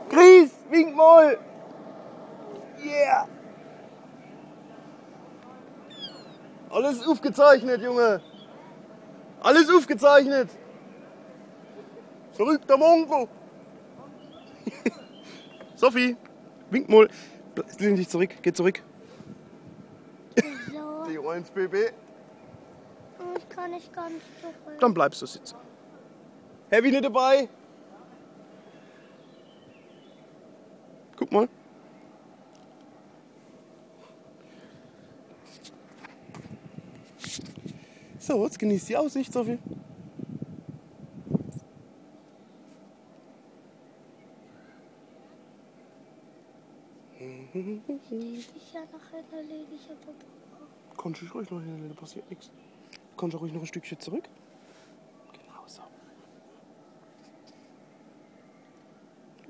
Chris, wink mal! Yeah! Alles aufgezeichnet, Junge! Alles aufgezeichnet! Verrückter Mongo! Sophie, wink mal! Lehn dich zurück, geh zurück. So. Die 1 BB. Ich kann nicht ganz zurück. Dann bleibst du sitzen. Heavy nicht dabei? Guck mal. So, jetzt genießt die Aussicht, Sophie. Ich ja nachher erledigt, aber Kannst du ruhig noch hin, da passiert nichts. Du kannst auch ruhig noch ein Stückchen zurück. Genau so.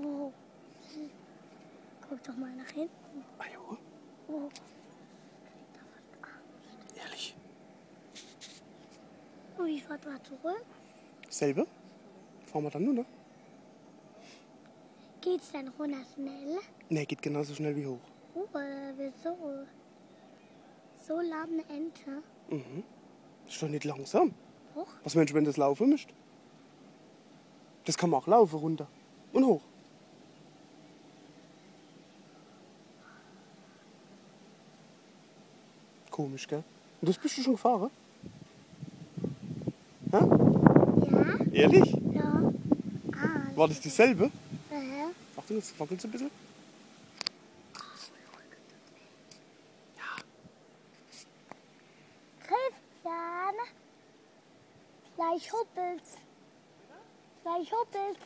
oh. Guck doch mal nach hinten. Ah, jo. Oh. Ehrlich. Und ich fahr da zurück. Selbe? Fahren wir dann nur noch? Geht's dann runter schnell? Ne, geht genauso schnell wie hoch. Wieso? So lahm eine Ente. Mhm. Ist doch nicht langsam. Hoch? Was meinst du, wenn das laufen mischt? Das kann man auch laufen runter und hoch. Komisch, gell? Und das bist du schon gefahren? Hä? Ja? Ehrlich? Ja. War das dieselbe? Ja. Achtung, jetzt wackelt es ein bisschen. Christian! Gleich huppelt's. Gleich huppelt's.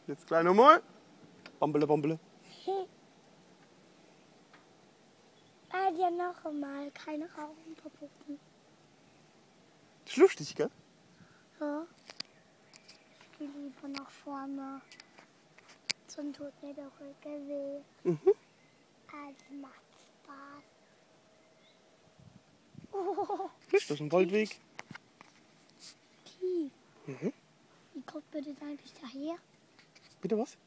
Jetzt gleich nochmal. Bambele, bambele. Ja, noch einmal. Keine Augen verpuppen. Ist lustig, gell? Ja. Ich gehe lieber nach vorne. Sonst tut mir der Rücken weh. Mhm. Also macht Spaß. Oh, Ist das ein Waldweg? tief. Mhm. Wie kommt man denn eigentlich daher? Bitte was?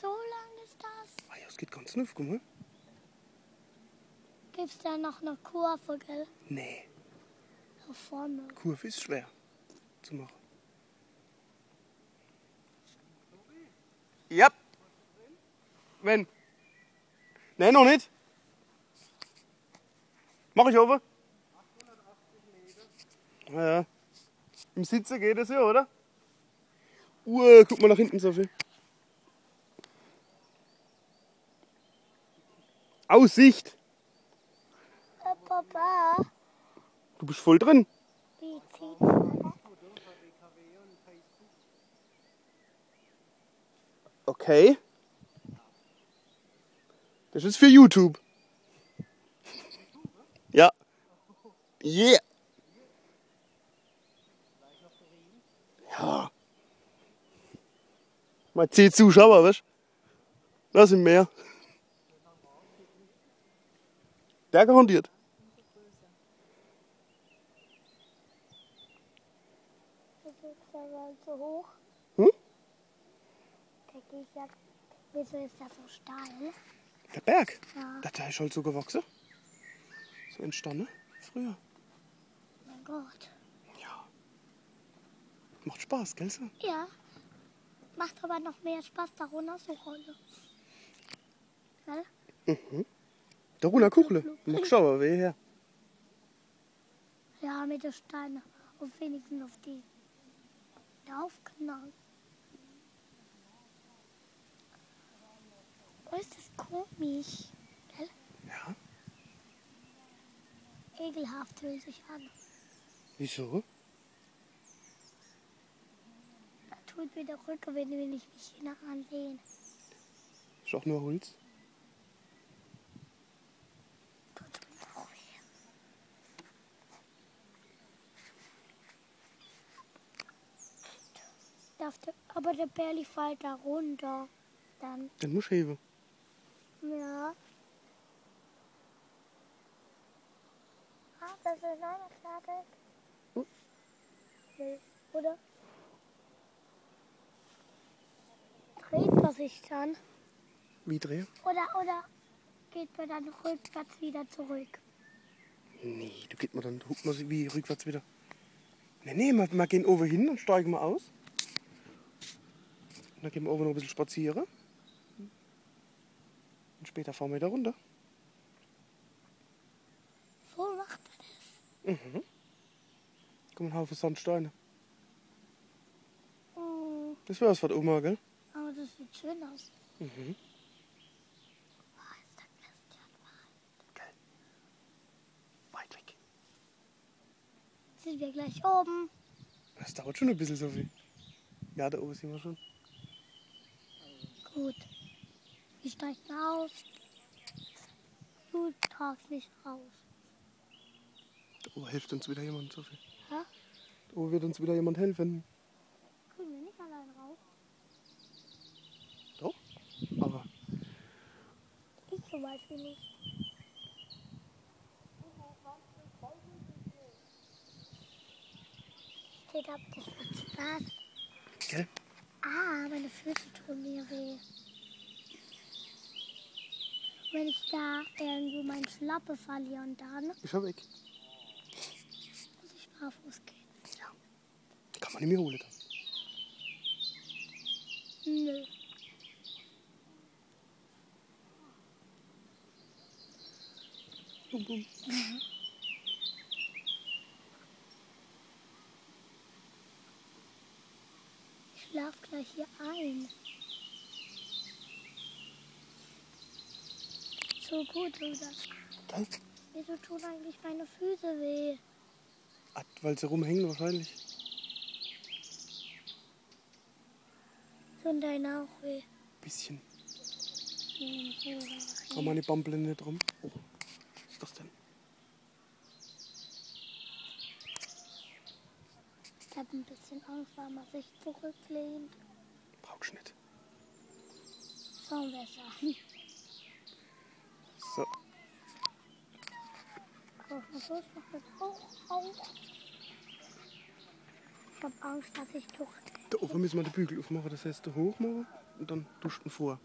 So lang ist das. Ah ja, es geht ganz tief, guck mal. Gibt's da noch eine Kurve, gell? Nee, Da vorne. Kurve ist schwer zu machen. Ja. Wenn? Nee, noch nicht. Mach ich over. 880 Meter. Ja. Im Sitzen geht es ja, oder? Guck mal nach hinten, Sophie. Aussicht. Papa, Du bist voll drin. wie zieht's man? Okay. Das ist für YouTube. Ja. Yeah. Ja. Mal 10 Zuschauer, weißt du? Das sind mehr. Der garantiert. Das ist aber so hoch. Hm? Da geht ja. Wieso ist das so steil? Der Berg. Ja. Der ist halt so gewachsen. So entstanden früher. Mein Gott. Ja. Macht Spaß, gell? So? Ja. Macht aber noch mehr Spaß, da runter zu rollen. Gell? Der Runa Kuchle. Mach schauen, wer her. Ja, mit den Steinen. Und wenigstens auf die draufknallen. Oh, ist das komisch. Gell? Ja. Ekelhaft fühlt sich an. Wieso? Da tut mir der Rücken, wenn ich mich hier anlehne. Ist auch nur Holz. Tut mir auch weh. Aber der Berli fällt da runter. Dann, Dann musst du heben. ja. das ist auch noch fertig. Hm? Nee, oder? Dreht man sich dann? Wie drehen? Oder geht man dann rückwärts wieder zurück? Nee, du geht man dann, huckt man sie wie rückwärts wieder. Nee, wir gehen oben hin und steigen mal aus. Und dann gehen wir oben noch ein bisschen spazieren. Und später fahren wir wieder runter. So macht man das. Kommen ein Haufen Sandsteine. Mm, Das wär's von Oma, gell? aber das sieht schön aus. Mhm. Oh, ist der Christian. Geil. Weit weg. Sind wir gleich oben? Das dauert schon ein bisschen so viel. Ja, da oben sind wir schon. Gut. Wir steigen aus. Du tragst mich raus. Da oben hilft uns wieder jemand, Sophie. Hä? Da oben wird uns wieder jemand helfen. Können wir nicht allein raus? Doch. Aber Ich zum Beispiel nicht. Steht ab, das macht Spaß. gell? Ah, meine Füße tun mir weh. Wenn ich da irgendwo meinen Schlappe verliere und dann Ist er weg. muss ich barfuß gehen. Ja. Die kann man nicht mehr holen. Dann. Nö. Bum, bum. Ich schlaf gleich hier ein. So gut, oder? Gell? Wieso tun eigentlich meine Füße weh? Ah, weil sie rumhängen wahrscheinlich. Tun deine auch weh? Bisschen. Hm, Aber meine Bambeln nicht drum. Oh, was ist das denn? Ich habe ein bisschen Angst, weil man sich zurücklehnt. Brauchst nicht. Schon besser. So. Ich habe Angst, dass ich durch. Da oben müssen wir den Bügel aufmachen. Das heißt, da hoch machen und dann duschen vor.